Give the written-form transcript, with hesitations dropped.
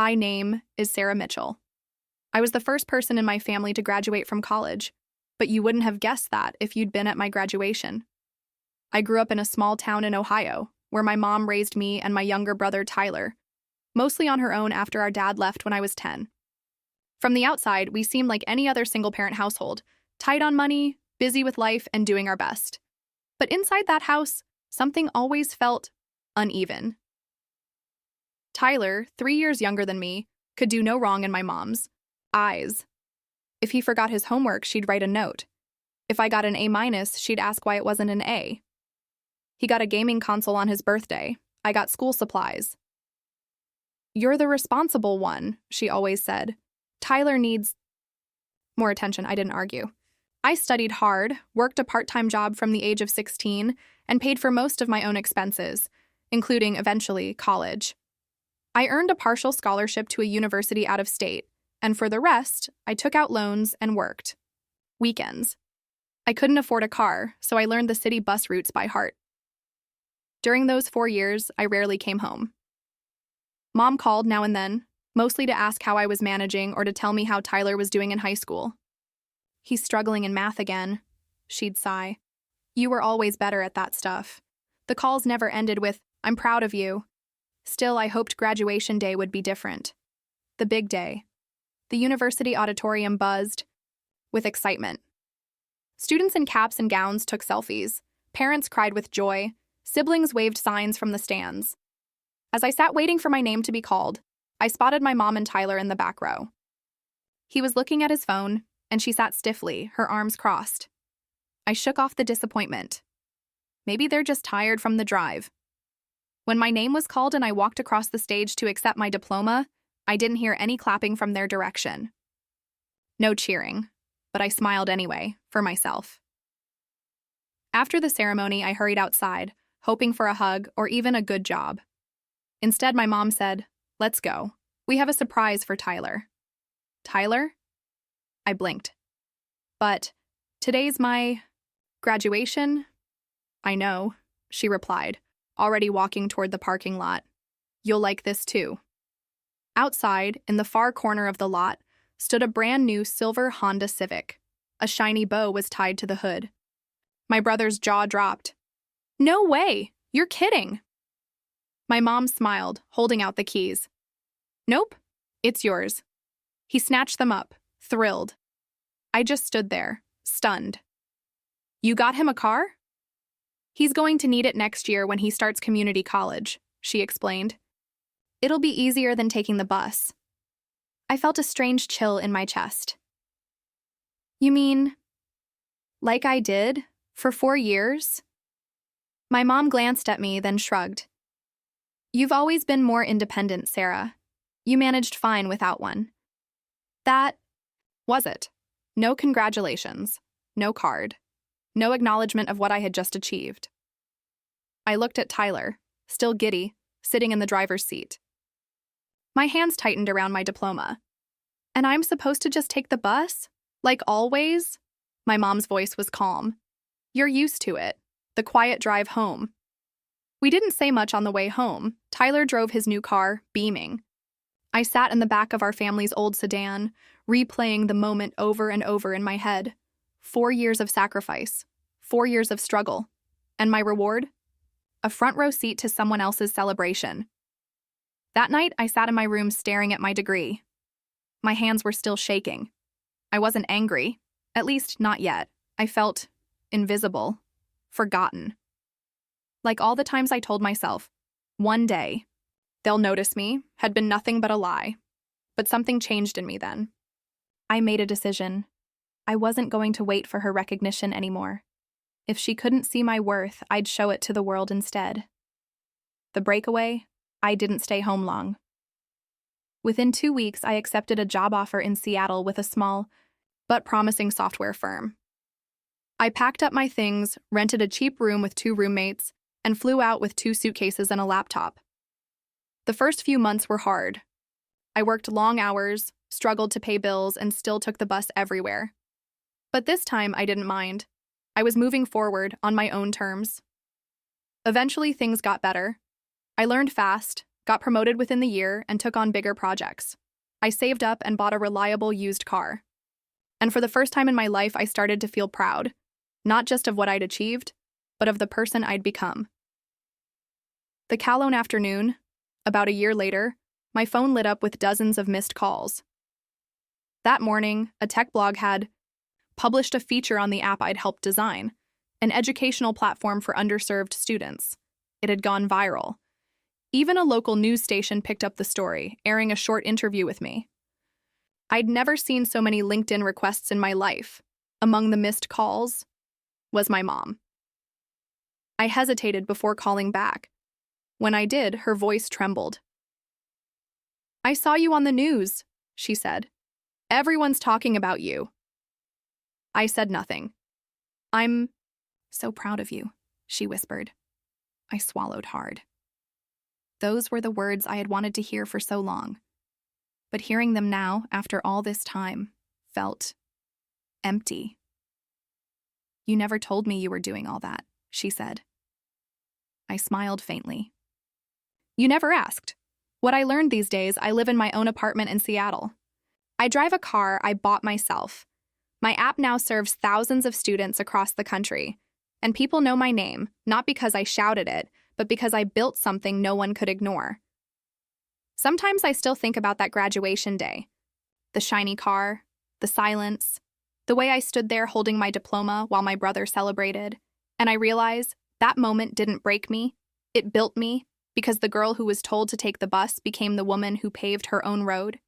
My name is Sarah Mitchell. I was the first person in my family to graduate from college, but you wouldn't have guessed that if you'd been at my graduation. I grew up in a small town in Ohio, where my mom raised me and my younger brother Tyler, mostly on her own after our dad left when I was 10. From the outside, we seemed like any other single-parent household, tight on money, busy with life, and doing our best. But inside that house, something always felt uneven. Tyler, 3 years younger than me, could do no wrong in my mom's eyes. If he forgot his homework, she'd write a note. If I got an A-, she'd ask why it wasn't an A. He got a gaming console on his birthday. I got school supplies. "You're the responsible one," she always said. "Tyler needs more attention." I didn't argue. I studied hard, worked a part-time job from the age of 16, and paid for most of my own expenses, including, eventually, college. I earned a partial scholarship to a university out of state, and for the rest, I took out loans and worked. Weekends. I couldn't afford a car, so I learned the city bus routes by heart. During those 4 years, I rarely came home. Mom called now and then, mostly to ask how I was managing or to tell me how Tyler was doing in high school. "He's struggling in math again," she'd sigh. "You were always better at that stuff." The calls never ended with, "I'm proud of you." Still, I hoped graduation day would be different. The big day. The university auditorium buzzed with excitement. Students in caps and gowns took selfies. Parents cried with joy. Siblings waved signs from the stands. As I sat waiting for my name to be called, I spotted my mom and Tyler in the back row. He was looking at his phone, and she sat stiffly, her arms crossed. I shook off the disappointment. Maybe they're just tired from the drive. When my name was called and I walked across the stage to accept my diploma, I didn't hear any clapping from their direction. No cheering, but I smiled anyway, for myself. After the ceremony, I hurried outside, hoping for a hug or even a good job. Instead, my mom said, "Let's go. We have a surprise for Tyler." "Tyler?" I blinked. "But today's my graduation?" "I know," she replied, already walking toward the parking lot. "You'll like this too." Outside, in the far corner of the lot, stood a brand new silver Honda Civic. A shiny bow was tied to the hood. My brother's jaw dropped. "No way! You're kidding!" My mom smiled, holding out the keys. "Nope, it's yours." He snatched them up, thrilled. I just stood there, stunned. "You got him a car?" "He's going to need it next year when he starts community college," she explained. "It'll be easier than taking the bus." I felt a strange chill in my chest. "You mean, like I did, for 4 years?" My mom glanced at me, then shrugged. "You've always been more independent, Sarah. You managed fine without one." That was it. No congratulations, no card, no acknowledgement of what I had just achieved. I looked at Tyler, still giddy, sitting in the driver's seat. My hands tightened around my diploma. "And I'm supposed to just take the bus? Like always?" My mom's voice was calm. "You're used to it. The quiet drive home." We didn't say much on the way home. Tyler drove his new car, beaming. I sat in the back of our family's old sedan, replaying the moment over and over in my head. 4 years of sacrifice, 4 years of struggle, and my reward? A front row seat to someone else's celebration. That night, I sat in my room staring at my degree. My hands were still shaking. I wasn't angry, at least not yet. I felt invisible, forgotten. Like all the times I told myself, one day, they'll notice me, had been nothing but a lie. But something changed in me then. I made a decision. I wasn't going to wait for her recognition anymore. If she couldn't see my worth, I'd show it to the world instead. The breakaway, I didn't stay home long. Within 2 weeks, I accepted a job offer in Seattle with a small but promising software firm. I packed up my things, rented a cheap room with 2 roommates, and flew out with 2 suitcases and a laptop. The first few months were hard. I worked long hours, struggled to pay bills, and still took the bus everywhere. But this time, I didn't mind. I was moving forward on my own terms. Eventually, things got better. I learned fast, got promoted within the year, and took on bigger projects. I saved up and bought a reliable used car. And for the first time in my life, I started to feel proud, not just of what I'd achieved, but of the person I'd become. The Calone afternoon, about a year later, my phone lit up with dozens of missed calls. That morning, a tech blog had published a feature on the app I'd helped design, an educational platform for underserved students. It had gone viral. Even a local news station picked up the story, airing a short interview with me. I'd never seen so many LinkedIn requests in my life. Among the missed calls was my mom. I hesitated before calling back. When I did, her voice trembled. "I saw you on the news," she said. "Everyone's talking about you." I said nothing. "I'm so proud of you," she whispered. I swallowed hard. Those were the words I had wanted to hear for so long. But hearing them now, after all this time, felt empty. "You never told me you were doing all that," she said. I smiled faintly. "You never asked. What I learned these days, I live in my own apartment in Seattle. I drive a car I bought myself. My app now serves thousands of students across the country, and people know my name, not because I shouted it, but because I built something no one could ignore. Sometimes I still think about that graduation day. The shiny car, the silence, the way I stood there holding my diploma while my brother celebrated, and I realize that moment didn't break me, it built me, because the girl who was told to take the bus became the woman who paved her own road.